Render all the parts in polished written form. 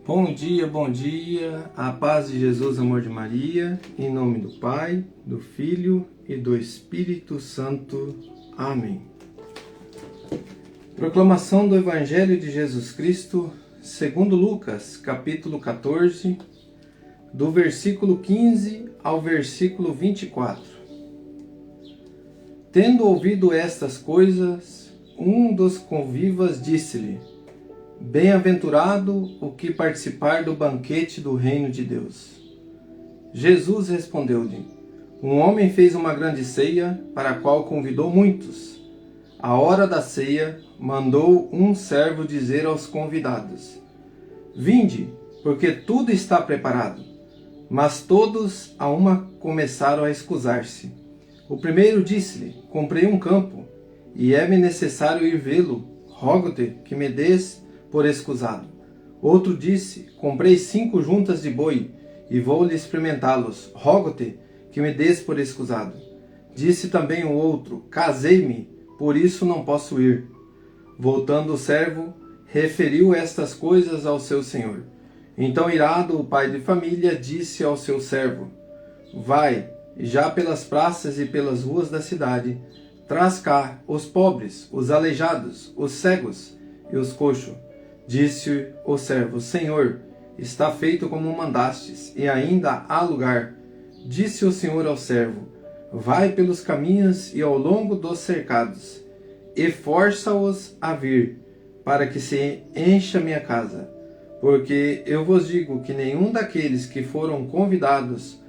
Bom dia, a paz de Jesus, amor de Maria, em nome do Pai, do Filho e do Espírito Santo. Amém. Proclamação do Evangelho de Jesus Cristo, segundo Lucas, capítulo 14, do versículo 15 ao versículo 24. Tendo ouvido estas coisas, um dos convivas disse-lhe: Bem-aventurado o que participar do banquete do reino de Deus. Jesus respondeu-lhe: Um homem fez uma grande ceia, para a qual convidou muitos. À hora da ceia, mandou um servo dizer aos convidados: Vinde, porque tudo está preparado. Mas todos a uma começaram a escusar-se. O primeiro disse-lhe: Comprei um campo, e é-me necessário ir vê-lo. Rogo-te que me des por escusado. Outro disse: Comprei 5 juntas de boi, e vou-lhe experimentá-los. Rogo-te que me des por escusado. Disse também o outro: Casei-me, por isso não posso ir. Voltando o servo, referiu estas coisas ao seu senhor. Então, irado, o pai de família disse ao seu servo: Vai, já pelas praças e pelas ruas da cidade, traz cá os pobres, os aleijados, os cegos e os coxos. Disse o servo: Senhor, está feito como mandastes, e ainda há lugar. Disse o Senhor ao servo: Vai pelos caminhos e ao longo dos cercados, e força-os a vir, para que se encha minha casa. Porque eu vos digo que nenhum daqueles que foram convidados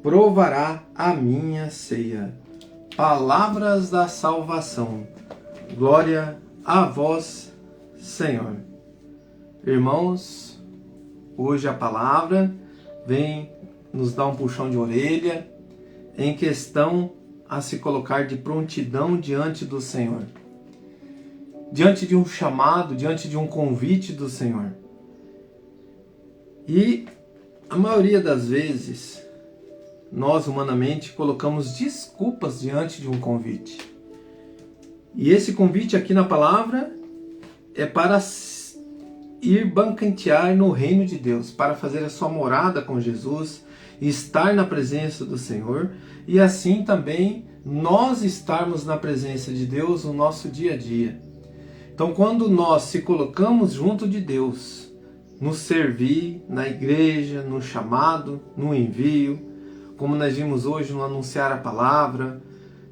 provará a minha ceia. Palavras da salvação. Glória a vós, Senhor. Irmãos, hoje a palavra vem nos dar um puxão de orelha em questão a se colocar de prontidão diante do Senhor. Diante de um chamado, diante de um convite do Senhor. E a maioria das vezes, nós humanamente colocamos desculpas diante de um convite. E esse convite aqui na palavra é para ir banquetear no reino de Deus, para fazer a sua morada com Jesus, estar na presença do Senhor e assim também nós estarmos na presença de Deus no nosso dia a dia. Então, quando nós se colocamos junto de Deus, no servir, na igreja, no chamado, no envio, como nós vimos hoje no anunciar a palavra,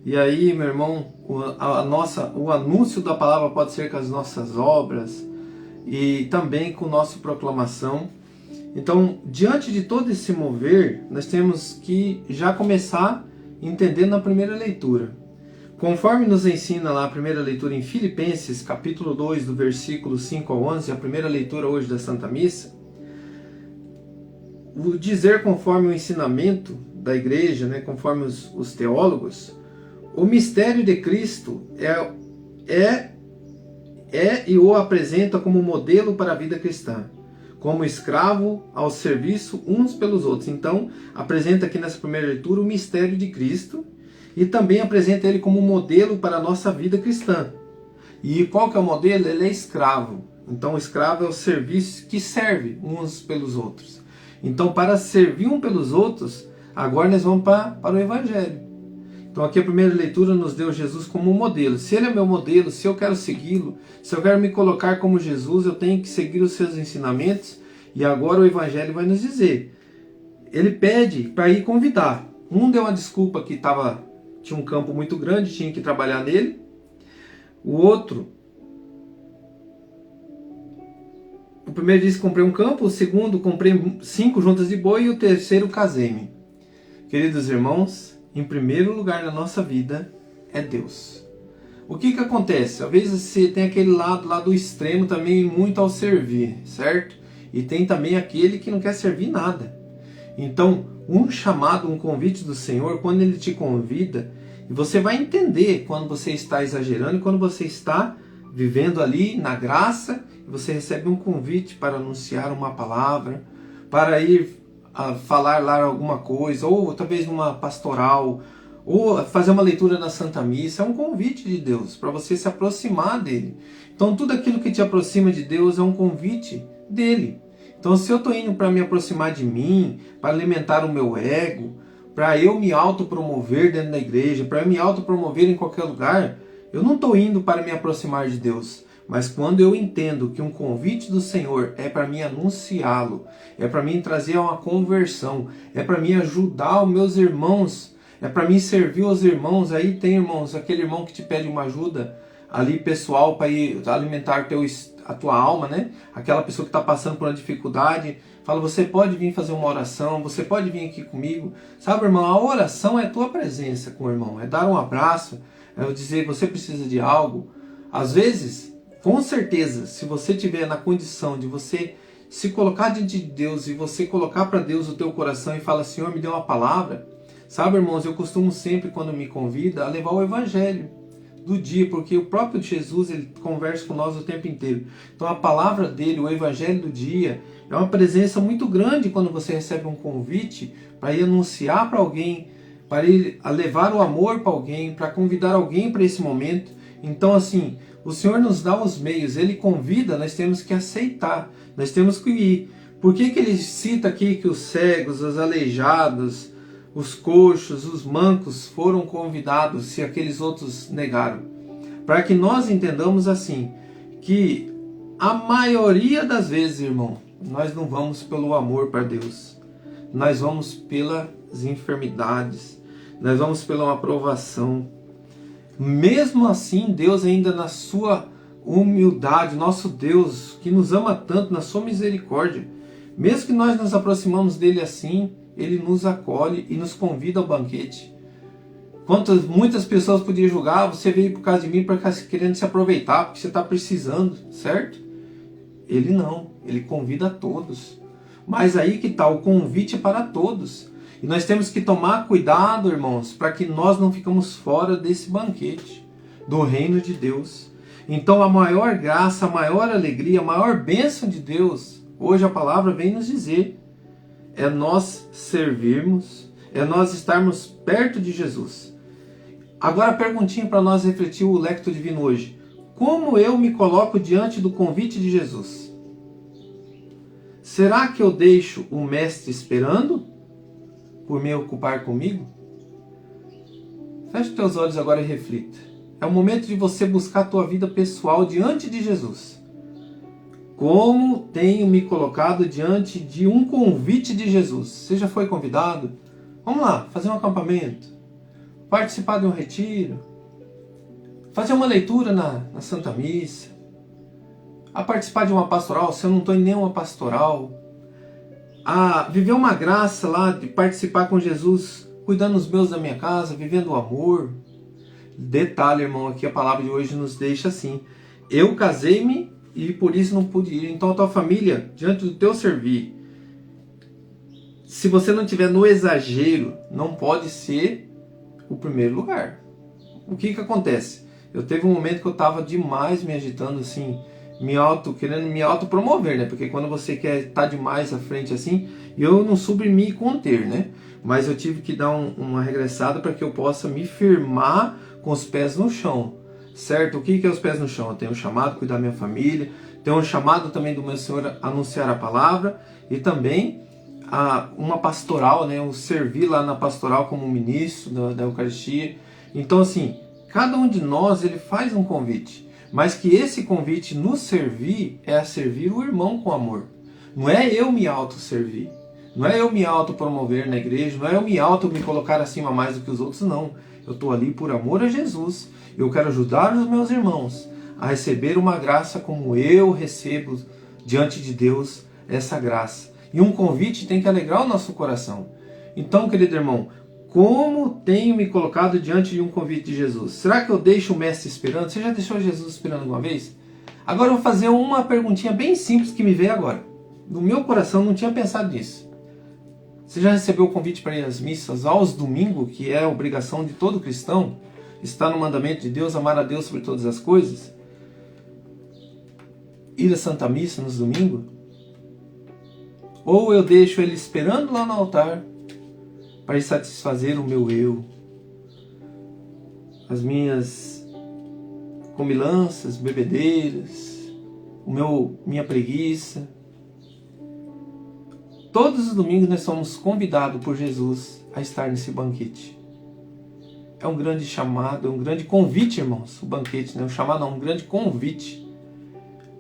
e aí, meu irmão, o anúncio da palavra pode ser com as nossas obras e também com nossa proclamação. Então, diante de todo esse mover, nós temos que já começar entendendo a primeira leitura. Conforme nos ensina lá a primeira leitura em Filipenses, capítulo 2, do versículo 5 ao 11, a primeira leitura hoje da Santa Missa, o dizer conforme o ensinamento da igreja, né, conforme os teólogos, o mistério de Cristo é e o apresenta como modelo para a vida cristã, como escravo ao serviço uns pelos outros. Então, apresenta aqui nessa primeira leitura o mistério de Cristo e também apresenta ele como modelo para a nossa vida cristã. E qual que é o modelo? Ele é escravo. Então, o escravo é o serviço que serve uns pelos outros. Então, para servir um pelos outros, agora nós vamos para o Evangelho. Então aqui a primeira leitura nos deu Jesus como modelo. Se ele é meu modelo, se eu quero segui-lo, se eu quero me colocar como Jesus, eu tenho que seguir os seus ensinamentos. E agora o Evangelho vai nos dizer. Ele pede para ir convidar. Um deu uma desculpa que tinha um campo muito grande, tinha que trabalhar nele. O outro, o primeiro disse: comprei um campo. O segundo, comprei 5 juntas de boi. E o terceiro, casei-me. Queridos irmãos, em primeiro lugar na nossa vida é Deus. O que acontece? Às vezes você tem aquele lado lá do extremo também, muito ao servir, certo? E tem também aquele que não quer servir nada. Então, um chamado, um convite do Senhor, quando Ele te convida, você vai entender quando você está exagerando e quando você está vivendo ali na graça, e você recebe um convite para anunciar uma palavra, para ir a falar lá alguma coisa, ou talvez numa pastoral, ou fazer uma leitura na Santa Missa. É um convite de Deus para você se aproximar dele. Então tudo aquilo que te aproxima de Deus é um convite dele. Então, se eu estou indo para me aproximar de mim, para alimentar o meu ego, para eu me autopromover dentro da igreja, para eu me autopromover em qualquer lugar, eu não estou indo para me aproximar de Deus. Mas quando eu entendo que um convite do Senhor é para mim anunciá-lo, é para mim trazer uma conversão, é para mim ajudar os meus irmãos, é para mim servir os irmãos, aí tem, irmãos, aquele irmão que te pede uma ajuda ali pessoal para ir alimentar a tua alma, né? Aquela pessoa que está passando por uma dificuldade, fala, você pode vir fazer uma oração, você pode vir aqui comigo. Sabe, irmão, a oração é a tua presença com o irmão, é dar um abraço, é dizer, você precisa de algo. Às vezes, com certeza, se você tiver na condição de você se colocar diante de Deus e você colocar para Deus o teu coração e fala, Senhor, me dê uma palavra. Sabe, irmãos, eu costumo sempre, quando me convida, a levar o evangelho do dia, porque o próprio Jesus, ele conversa com nós o tempo inteiro. Então a palavra dele, o evangelho do dia, é uma presença muito grande quando você recebe um convite para ir anunciar para alguém, para ir levar o amor para alguém, para convidar alguém para esse momento. Então assim, o Senhor nos dá os meios, ele convida, nós temos que aceitar, nós temos que ir. Por que ele cita aqui que os cegos, os aleijados, os coxos, os mancos foram convidados se aqueles outros negaram? Para que nós entendamos assim, que a maioria das vezes, irmão, nós não vamos pelo amor para Deus. Nós vamos pelas enfermidades, nós vamos pela aprovação. Mesmo assim, Deus ainda na sua humildade, nosso Deus que nos ama tanto, na sua misericórdia, mesmo que nós nos aproximamos dele assim, ele nos acolhe e nos convida ao banquete. Muitas pessoas podiam julgar, você veio por causa de mim querendo se aproveitar, porque você está precisando, certo? Ele não, ele convida a todos. Mas aí que está, o convite é para todos. E nós temos que tomar cuidado, irmãos, para que nós não ficamos fora desse banquete, do reino de Deus. Então a maior graça, a maior alegria, a maior bênção de Deus, hoje a palavra vem nos dizer, é nós servirmos, é nós estarmos perto de Jesus. Agora a perguntinha para nós refletir o Lecto Divino hoje. Como eu me coloco diante do convite de Jesus? Será que eu deixo o Mestre esperando por me ocupar comigo? Feche os teus olhos agora e reflita. É o momento de você buscar a tua vida pessoal diante de Jesus. Como tenho me colocado diante de um convite de Jesus? Você já foi convidado? Vamos lá, fazer um acampamento, participar de um retiro, fazer uma leitura na Santa Missa, a participar de uma pastoral, se eu não estou em nenhuma pastoral, a viver uma graça lá de participar com Jesus, cuidando dos meus da minha casa, vivendo o amor. Detalhe, irmão, aqui a palavra de hoje nos deixa assim, eu casei-me e por isso não pude ir. Então a tua família, diante do teu servir, se você não estiver no exagero, não pode ser o primeiro lugar. O que acontece? Eu teve um momento que eu estava demais me agitando assim, querendo me autopromover, né? Porque quando você quer estar demais à frente assim, eu não soube me conter, né? Mas eu tive que dar uma regressada para que eu possa me firmar com os pés no chão. Certo? O que é os pés no chão? Eu tenho um chamado a cuidar da minha família, tenho um chamado também do meu Senhor a anunciar a palavra e também uma pastoral, né? Eu servir lá na pastoral como ministro da Eucaristia. Então assim, cada um de nós ele faz um convite, mas que esse convite nos servir é a servir o irmão com amor. Não é eu me auto-servir, não é eu me auto-promover na igreja, não é eu me colocar acima mais do que os outros, não. Eu estou ali por amor a Jesus. Eu quero ajudar os meus irmãos a receber uma graça como eu recebo diante de Deus essa graça. E um convite tem que alegrar o nosso coração. Então, querido irmão, como tenho me colocado diante de um convite de Jesus? Será que eu deixo o Mestre esperando? Você já deixou Jesus esperando alguma vez? Agora eu vou fazer uma perguntinha bem simples que me veio agora. No meu coração não tinha pensado nisso. Você já recebeu o convite para ir às missas aos domingos, que é a obrigação de todo cristão? Está no mandamento de Deus, amar a Deus sobre todas as coisas? Ir à Santa Missa nos domingos? Ou eu deixo ele esperando lá no altar para satisfazer o meu eu, as minhas comilanças, bebedeiras, minha preguiça? Todos os domingos nós somos convidados por Jesus a estar nesse banquete. É um grande chamado, é um grande convite, irmãos. O banquete, não é um chamado, não, um grande convite.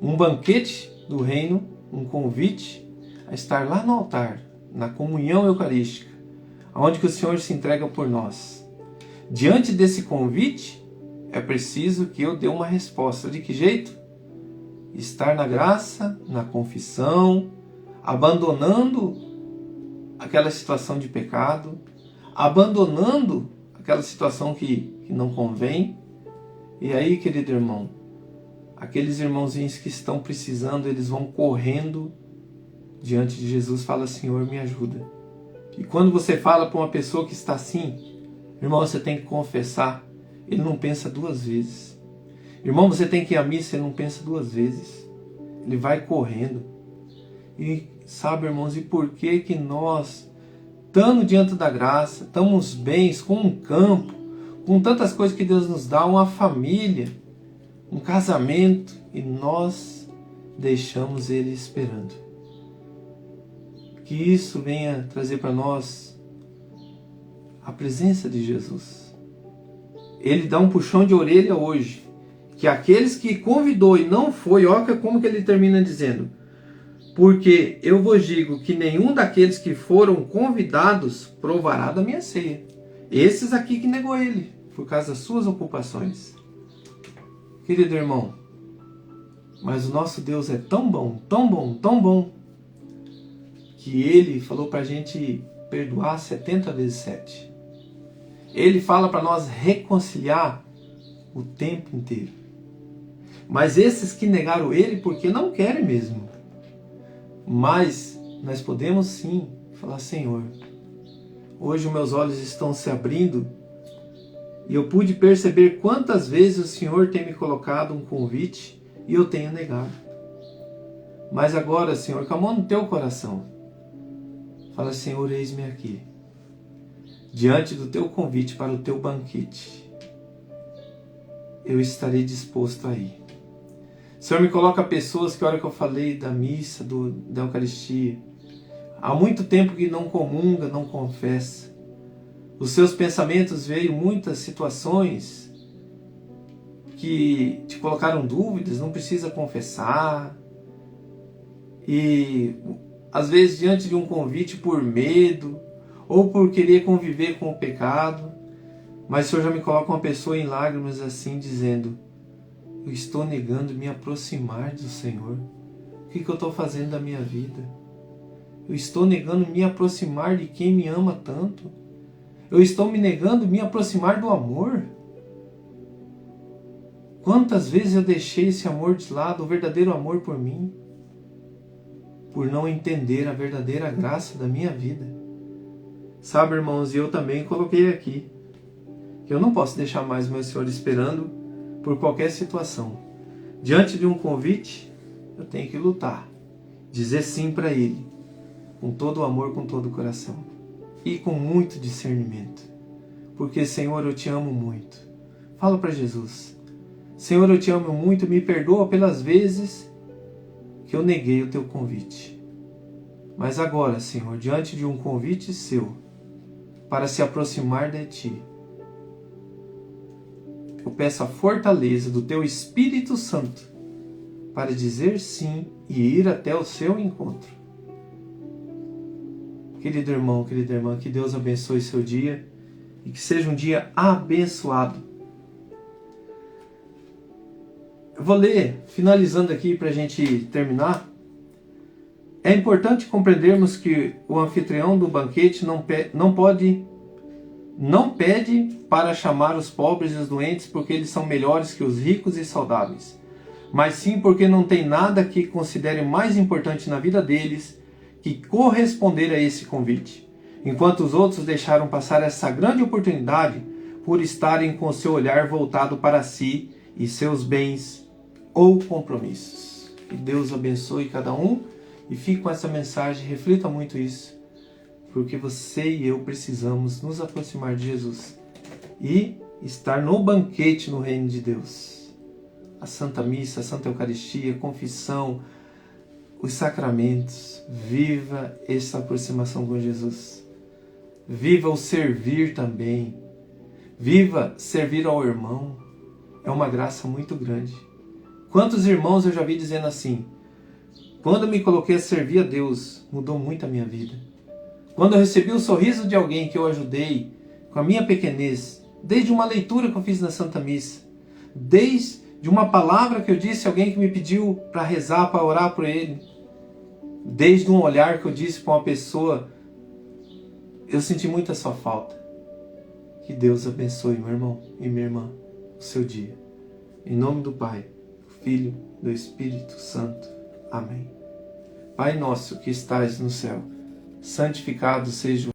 Um banquete do reino, um convite a estar lá no altar, na comunhão eucarística, onde que o Senhor se entrega por nós. Diante desse convite, é preciso que eu dê uma resposta. De que jeito? Estar na graça, na confissão, abandonando aquela situação de pecado, abandonando aquela situação que não convém. E aí, querido irmão, aqueles irmãozinhos que estão precisando, eles vão correndo diante de Jesus, fala: Senhor, me ajuda. E quando você fala para uma pessoa que está assim, irmão, você tem que confessar, ele não pensa duas vezes. Irmão, você tem que ir à missa, ele não pensa duas vezes. Ele vai correndo. E sabe, irmãos, e por que que nós, estando diante da graça, estamos bens, com um campo, com tantas coisas que Deus nos dá, uma família, um casamento, e nós deixamos Ele esperando? Que isso venha trazer para nós a presença de Jesus. Ele dá um puxão de orelha hoje, que aqueles que convidou e não foi, olha como que ele termina dizendo: porque eu vos digo que nenhum daqueles que foram convidados provará da minha ceia. Esses aqui que negou ele, por causa das suas ocupações. Querido irmão, mas o nosso Deus é tão bom, tão bom, tão bom, que Ele falou para a gente perdoar 70 vezes 7. Ele fala para nós reconciliar o tempo inteiro. Mas esses que negaram Ele porque não querem mesmo. Mas nós podemos sim falar: Senhor, hoje os meus olhos estão se abrindo e eu pude perceber quantas vezes o Senhor tem me colocado um convite e eu tenho negado. Mas agora, Senhor, com a mão no teu coração, fala: Senhor, eis-me aqui, diante do teu convite para o teu banquete. Eu estarei disposto a ir. Senhor, me coloca pessoas que, a hora que eu falei da missa, da Eucaristia, há muito tempo que não comunga, não confessa. Os seus pensamentos veio muitas situações que te colocaram dúvidas, não precisa confessar. E às vezes diante de um convite por medo, ou por querer conviver com o pecado, mas o Senhor já me coloca uma pessoa em lágrimas assim, dizendo: eu estou negando me aproximar do Senhor. O que eu estou fazendo da minha vida? Eu estou negando me aproximar de quem me ama tanto. Eu estou me negando me aproximar do amor. Quantas vezes eu deixei esse amor de lado, o verdadeiro amor por mim, por não entender a verdadeira graça da minha vida. Sabe, irmãos, e eu também coloquei aqui que eu não posso deixar mais meu Senhor esperando por qualquer situação. Diante de um convite, eu tenho que lutar, dizer sim para Ele, com todo o amor, com todo o coração, e com muito discernimento. Porque, Senhor, eu te amo muito. Fala para Jesus: Senhor, eu te amo muito, me perdoa pelas vezes que eu neguei o teu convite. Mas agora, Senhor, diante de um convite seu, para se aproximar de Ti, eu peço a fortaleza do Teu Espírito Santo para dizer sim e ir até o seu encontro. Querido irmão, querida irmã, que Deus abençoe seu dia e que seja um dia abençoado. Eu vou ler, finalizando aqui para a gente terminar. É importante compreendermos que o anfitrião do banquete não pede para chamar os pobres e os doentes porque eles são melhores que os ricos e saudáveis, mas sim porque não tem nada que considere mais importante na vida deles que corresponder a esse convite, enquanto os outros deixaram passar essa grande oportunidade por estarem com seu olhar voltado para si e seus bens ou compromissos. Que Deus abençoe cada um e fique com essa mensagem, reflita muito isso, porque você e eu precisamos nos aproximar de Jesus e estar no banquete no reino de Deus. A Santa Missa, a Santa Eucaristia, a confissão, os sacramentos, viva essa aproximação com Jesus. Viva o servir também. Viva servir ao irmão. É uma graça muito grande. Quantos irmãos eu já vi dizendo assim: quando eu me coloquei a servir a Deus, mudou muito a minha vida. Quando eu recebi o sorriso de alguém que eu ajudei, com a minha pequenez, desde uma leitura que eu fiz na Santa Missa, desde uma palavra que eu disse a alguém que me pediu para rezar, para orar por ele, desde um olhar que eu disse para uma pessoa, eu senti muito a sua falta. Que Deus abençoe, meu irmão e minha irmã, o seu dia. Em nome do Pai, do Filho, do Espírito Santo. Amém. Pai nosso que estais no céu, santificado seja o